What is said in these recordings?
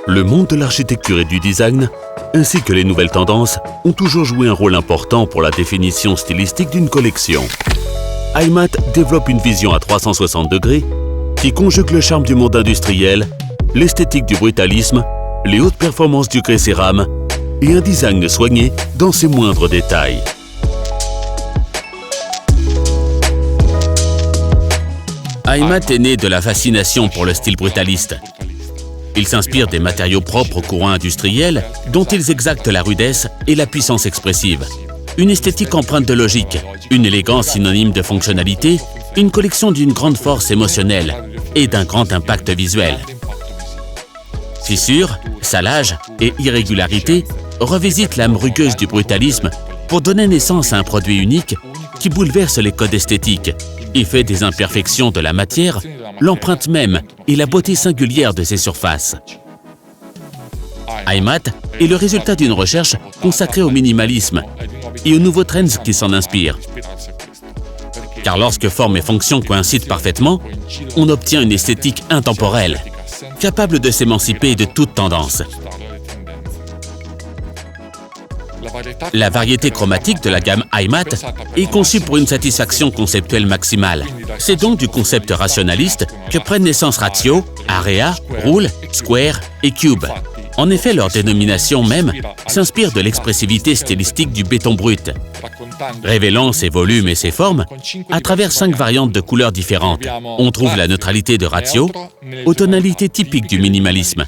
Le monde de l'architecture et du design, ainsi que les nouvelles tendances, ont toujours joué un rôle important pour la définition stylistique d'une collection. IMAT développe une vision à 360 degrés qui conjugue le charme du monde industriel, l'esthétique du brutalisme, les hautes performances du grès cérame et un design soigné dans ses moindres détails. IMAT est né de la fascination pour le style brutaliste. Il s'inspire des matériaux propres au courant industriel dont ils exactent la rudesse et la puissance expressive. Une esthétique empreinte de logique, une élégance synonyme de fonctionnalité, une collection d'une grande force émotionnelle et d'un grand impact visuel. Fissures, salages et irrégularités revisitent l'âme rugueuse du brutalisme pour donner naissance à un produit unique qui bouleverse les codes esthétiques et fait des imperfections de la matière l'empreinte même et la beauté singulière de ses surfaces. IMAT est le résultat d'une recherche consacrée au minimalisme et aux nouveaux trends qui s'en inspirent. Car lorsque forme et fonction coïncident parfaitement, on obtient une esthétique intemporelle, capable de s'émanciper de toute tendance. La variété chromatique de la gamme IMAT est conçue pour une satisfaction conceptuelle maximale. C'est donc du concept rationaliste que prennent naissance Ratio, Area, Rule, Square et Cube. En effet, leur dénomination même s'inspire de l'expressivité stylistique du béton brut, révélant ses volumes et ses formes à travers 5 variantes de couleurs différentes. On trouve la neutralité de Ratio aux tonalités typiques du minimalisme,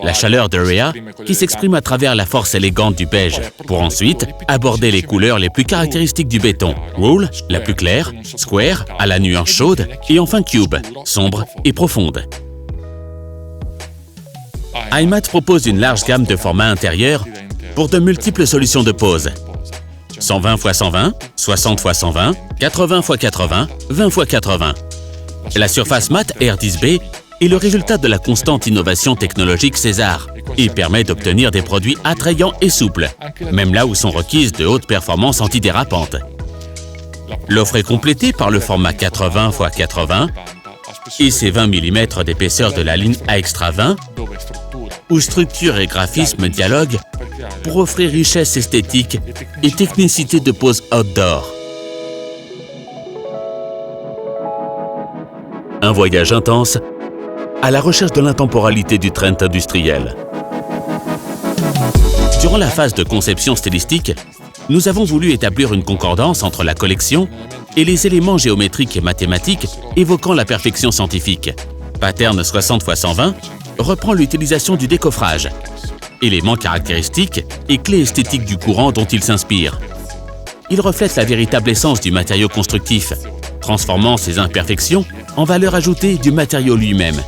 la chaleur de Rea qui s'exprime à travers la force élégante du beige, pour ensuite aborder les couleurs les plus caractéristiques du béton. Rule, la plus claire, Square, à la nuance chaude, et enfin Cube, sombre et profonde. IMAT propose une large gamme de formats intérieurs pour de multiples solutions de pose. 120 x 120, 60 x 120, 80 x 80, 20 x 80. La surface mat R10B est le résultat de la constante innovation technologique César et permet d'obtenir des produits attrayants et souples, même là où sont requises de hautes performances antidérapantes. L'offre est complétée par le format 80 x 80 et ses 20 mm d'épaisseur de la ligne A-Extra 20, où structure et graphisme dialoguent pour offrir richesse esthétique et technicité de pose outdoor. Un voyage intense à la recherche de l'intemporalité du trend industriel. Durant la phase de conception stylistique, nous avons voulu établir une concordance entre la collection et les éléments géométriques et mathématiques évoquant la perfection scientifique. Pattern 60 x 120 reprend l'utilisation du décoffrage, élément caractéristique et clé esthétique du courant dont il s'inspire. Il reflète la véritable essence du matériau constructif, transformant ses imperfections en valeur ajoutée du matériau lui-même.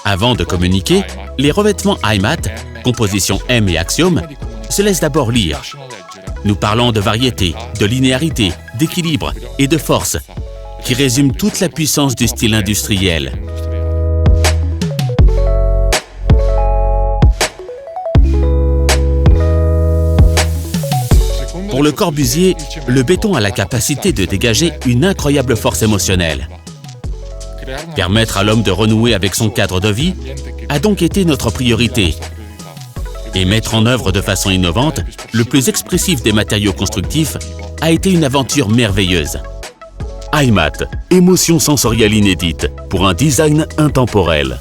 Avant de communiquer, les revêtements IMAT, composition M et axiome, se laissent d'abord lire. Nous parlons de variété, de linéarité, d'équilibre et de force, qui résument toute la puissance du style industriel. Pour Le Corbusier, le béton a la capacité de dégager une incroyable force émotionnelle. Permettre à l'homme de renouer avec son cadre de vie a donc été notre priorité. Et mettre en œuvre de façon innovante le plus expressif des matériaux constructifs a été une aventure merveilleuse. IMAT, émotion sensorielle inédite pour un design intemporel.